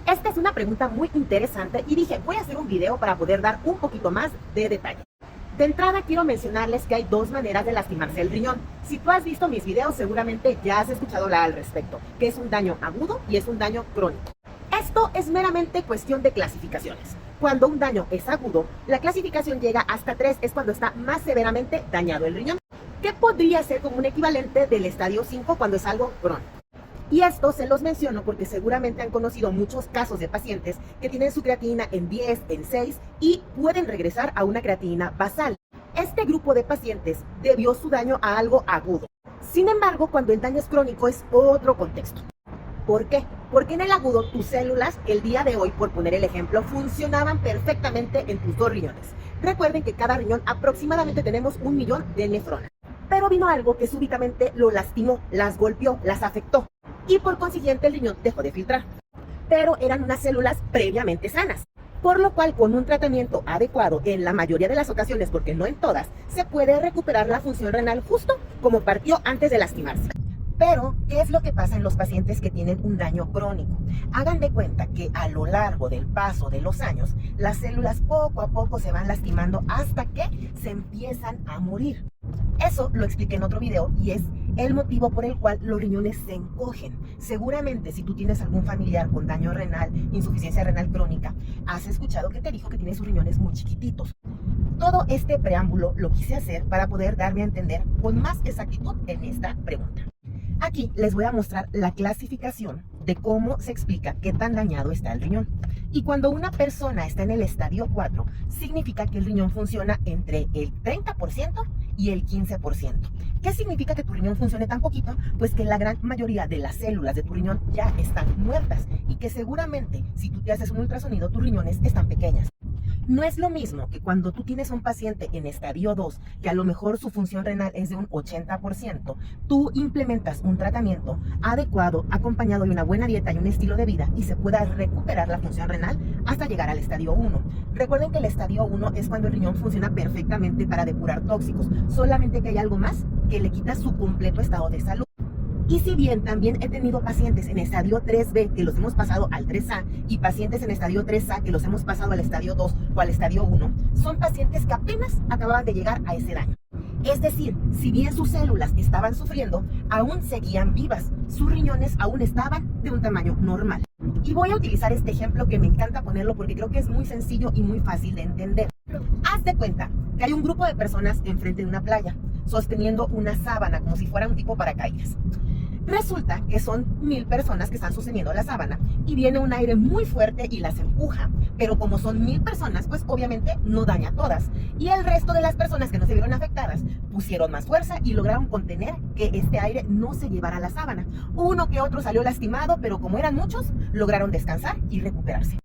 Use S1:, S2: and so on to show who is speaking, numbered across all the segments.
S1: Esta es una pregunta muy interesante y dije, voy a hacer un video para poder dar un poquito más de detalle. De entrada quiero mencionarles que hay dos maneras de lastimarse el riñón. Si tú has visto mis videos, seguramente ya has escuchado hablar al respecto, que es un daño agudo y es un daño crónico. Esto es meramente cuestión de clasificaciones. Cuando un daño es agudo, la clasificación llega hasta 3, es cuando está más severamente dañado el riñón, que podría ser como un equivalente del estadio 5 cuando es algo crónico. Y esto se los menciono porque seguramente han conocido muchos casos de pacientes que tienen su creatinina en 10, en 6 y pueden regresar a una creatinina basal. Este grupo de pacientes debió su daño a algo agudo. Sin embargo, cuando el daño es crónico es otro contexto. ¿Por qué? Porque en el agudo tus células el día de hoy, por poner el ejemplo, funcionaban perfectamente en tus dos riñones. Recuerden que cada riñón aproximadamente tenemos 1 millón de nefronas. Pero vino algo que súbitamente lo lastimó, las golpeó, las afectó. Y por consiguiente el riñón dejó de filtrar. Pero eran unas células previamente sanas. Por lo cual con un tratamiento adecuado en la mayoría de las ocasiones, porque no en todas, se puede recuperar la función renal justo como partió antes de lastimarse. Pero, ¿qué es lo que pasa en los pacientes que tienen un daño crónico? Hagan de cuenta que a lo largo del paso de los años, las células poco a poco se van lastimando hasta que se empiezan a morir. Eso lo expliqué en otro video y es el motivo por el cual los riñones se encogen. Seguramente si tú tienes algún familiar con daño renal, insuficiencia renal crónica, has escuchado que te dijo que tiene sus riñones muy chiquititos. Todo este preámbulo lo quise hacer para poder darme a entender con más exactitud en esta pregunta. Aquí les voy a mostrar la clasificación de cómo se explica qué tan dañado está el riñón. Y cuando una persona está en el estadio 4, significa que el riñón funciona entre el 30% y el 15%. ¿Qué significa que tu riñón funcione tan poquito? Pues que la gran mayoría de las células de tu riñón ya están muertas y que seguramente si tú te haces un ultrasonido, tus riñones están pequeñas. No es lo mismo que cuando tú tienes a un paciente en estadio 2, que a lo mejor su función renal es de un 80%, tú implementas un tratamiento adecuado, acompañado de una buena dieta y un estilo de vida, y se pueda recuperar la función renal hasta llegar al estadio 1. Recuerden que el estadio 1 es cuando el riñón funciona perfectamente para depurar tóxicos, solamente que hay algo más que le quita su completo estado de salud. Y si bien también he tenido pacientes en estadio 3B que los hemos pasado al 3A y pacientes en estadio 3A que los hemos pasado al estadio 2 o al estadio 1, son pacientes que apenas acababan de llegar a ese daño. Es decir, si bien sus células estaban sufriendo, aún seguían vivas, sus riñones aún estaban de un tamaño normal. Y voy a utilizar este ejemplo que me encanta ponerlo porque creo que es muy sencillo y muy fácil de entender. Haz de cuenta que hay un grupo de personas enfrente de una playa, sosteniendo una sábana como si fuera un tipo paracaídas. Resulta que son 1000 personas que están sosteniendo la sábana y viene un aire muy fuerte y las empuja, pero como son 1000 personas, pues obviamente no daña a todas. Y el resto de las personas que no se vieron afectadas pusieron más fuerza y lograron contener que este aire no se llevara a la sábana. Uno que otro salió lastimado, pero como eran muchos, lograron descansar y recuperarse.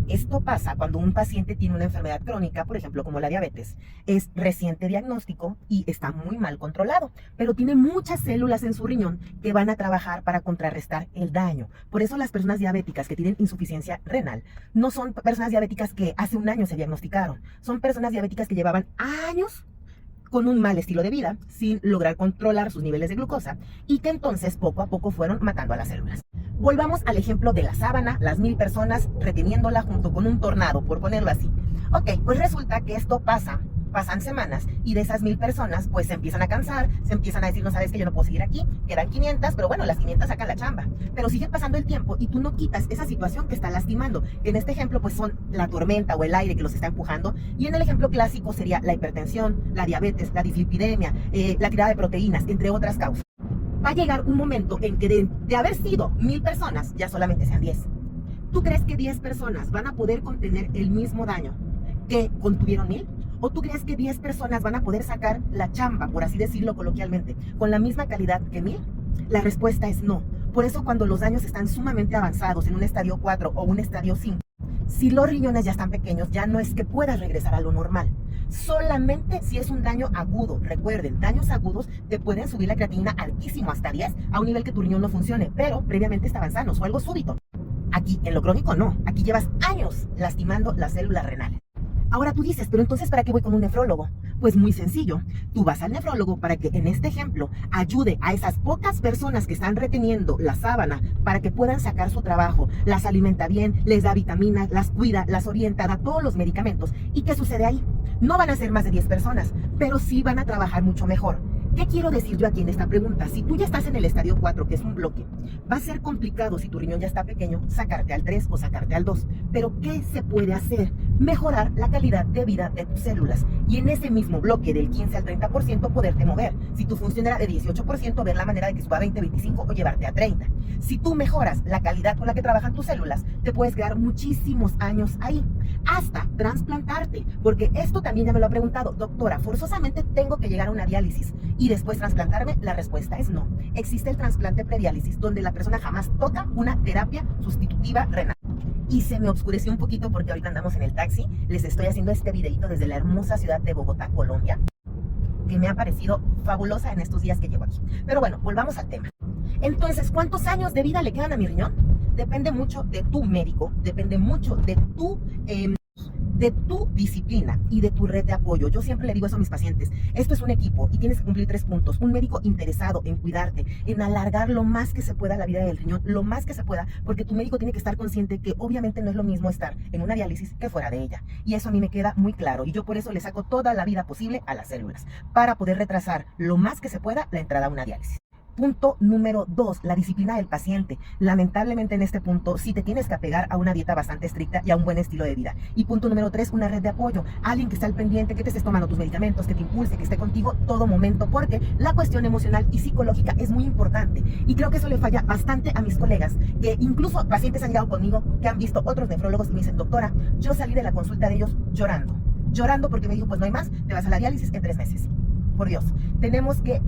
S1: Esto pasa cuando un paciente tiene una enfermedad crónica, por ejemplo, como la diabetes, es reciente diagnóstico y está muy mal controlado, pero tiene muchas células en su riñón que van a trabajar para contrarrestar el daño. Por eso las personas diabéticas que tienen insuficiencia renal no son personas diabéticas que hace un año se diagnosticaron, son personas diabéticas que llevaban años con un mal estilo de vida, sin lograr controlar sus niveles de glucosa, y que entonces poco a poco fueron matando a las células. Volvamos al ejemplo de la sábana, las 1000 personas reteniéndola junto con un tornado, por ponerlo así. Ok, pues resulta que esto pasan semanas, y de esas 1000 personas, pues se empiezan a cansar, se empiezan a decir, no sabes que yo no puedo seguir aquí, quedan 500, pero bueno, las 500 sacan la chamba. Pero sigue pasando el tiempo y tú no quitas esa situación que está lastimando, que en este ejemplo pues son la tormenta o el aire que los está empujando, y en el ejemplo clásico sería la hipertensión, la diabetes, la dislipidemia, la tirada de proteínas, entre otras causas. Va a llegar un momento en que de haber sido 1000 personas, ya solamente sean 10. ¿Tú crees que 10 personas van a poder contener el mismo daño que contuvieron 1000? ¿O tú crees que 10 personas van a poder sacar la chamba, por así decirlo coloquialmente, con la misma calidad que 1000? La respuesta es no. Por eso cuando los daños están sumamente avanzados en un estadio 4 o un estadio 5, si los riñones ya están pequeños, ya no es que puedas regresar a lo normal. Solamente si es un daño agudo. Recuerden, daños agudos te pueden subir la creatinina altísimo, hasta 10, a un nivel que tu riñón no funcione, pero previamente estaban sanos o algo súbito. Aquí, en lo crónico, no. Aquí llevas años lastimando las células renales. Ahora tú dices, pero entonces ¿para qué voy con un nefrólogo? Pues muy sencillo, tú vas al nefrólogo para que en este ejemplo ayude a esas pocas personas que están reteniendo la sábana para que puedan sacar su trabajo, las alimenta bien, les da vitaminas, las cuida, las orienta, da todos los medicamentos. ¿Y qué sucede ahí? No van a ser más de 10 personas, pero sí van a trabajar mucho mejor. ¿Qué quiero decir yo aquí en esta pregunta? Si tú ya estás en el estadio 4, que es un bloque, va a ser complicado si tu riñón ya está pequeño sacarte al 3 o sacarte al 2. Pero ¿qué se puede hacer? Mejorar la calidad de vida de tus células. Y en ese mismo bloque del 15 al 30% poderte mover. Si tu función era de 18%, ver la manera de que suba a 20, 25 o llevarte a 30. Si tú mejoras la calidad con la que trabajan tus células, te puedes quedar muchísimos años ahí. Hasta trasplantarte. Porque esto también ya me lo ha preguntado. Doctora, forzosamente tengo que llegar a una diálisis y después trasplantarme. La respuesta es no. Existe el trasplante prediálisis, donde la persona jamás toca una terapia sustitutiva renal. Y se me oscureció un poquito porque ahorita andamos en el taxi. Les estoy haciendo este videito desde la hermosa ciudad de Bogotá, Colombia, que me ha parecido fabulosa en estos días que llevo aquí. Pero bueno, volvamos al tema. Entonces, ¿cuántos años de vida le quedan a mi riñón? Depende mucho de tu médico, depende mucho de tu disciplina y de tu red de apoyo. Yo siempre le digo eso a mis pacientes. Esto es un equipo y tienes que cumplir 3 puntos. Un médico interesado en cuidarte, en alargar lo más que se pueda la vida del riñón, lo más que se pueda, porque tu médico tiene que estar consciente que obviamente no es lo mismo estar en una diálisis que fuera de ella. Y eso a mí me queda muy claro. Y yo por eso le saco toda la vida posible a las células, para poder retrasar lo más que se pueda la entrada a una diálisis. Punto número 2, la disciplina del paciente. Lamentablemente en este punto sí te tienes que apegar a una dieta bastante estricta y a un buen estilo de vida. Y punto número 3, una red de apoyo. Alguien que esté al pendiente, que te estés tomando tus medicamentos, que te impulse, que esté contigo todo momento, porque la cuestión emocional y psicológica es muy importante. Y creo que eso le falla bastante a mis colegas, que incluso pacientes han llegado conmigo, que han visto otros nefrólogos y me dicen, doctora, yo salí de la consulta de ellos llorando porque me dijo, pues no hay más, te vas a la diálisis en 3 meses. Por Dios, tenemos que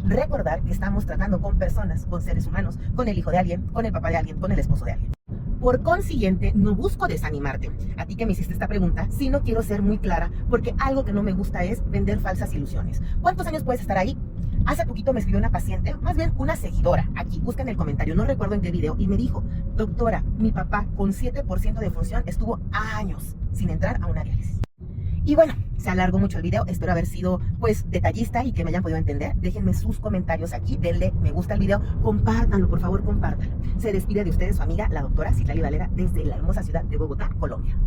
S1: recordar que estamos tratando con personas, con seres humanos, con el hijo de alguien, con el papá de alguien, con el esposo de alguien. Por consiguiente, no busco desanimarte. A ti que me hiciste esta pregunta, sí no quiero ser muy clara, porque algo que no me gusta es vender falsas ilusiones. ¿Cuántos años puedes estar ahí? Hace poquito me escribió una paciente, más bien una seguidora, aquí, busca en el comentario, no recuerdo en qué video, y me dijo, doctora, mi papá con 7% de función estuvo años sin entrar a una diálisis. Y bueno, se alargó mucho el video, espero haber sido pues detallista y que me hayan podido entender. Déjenme sus comentarios aquí, denle me gusta al video, compártanlo, por favor, compártanlo. Se despide de ustedes su amiga, la doctora Citlali Valera, desde la hermosa ciudad de Bogotá, Colombia.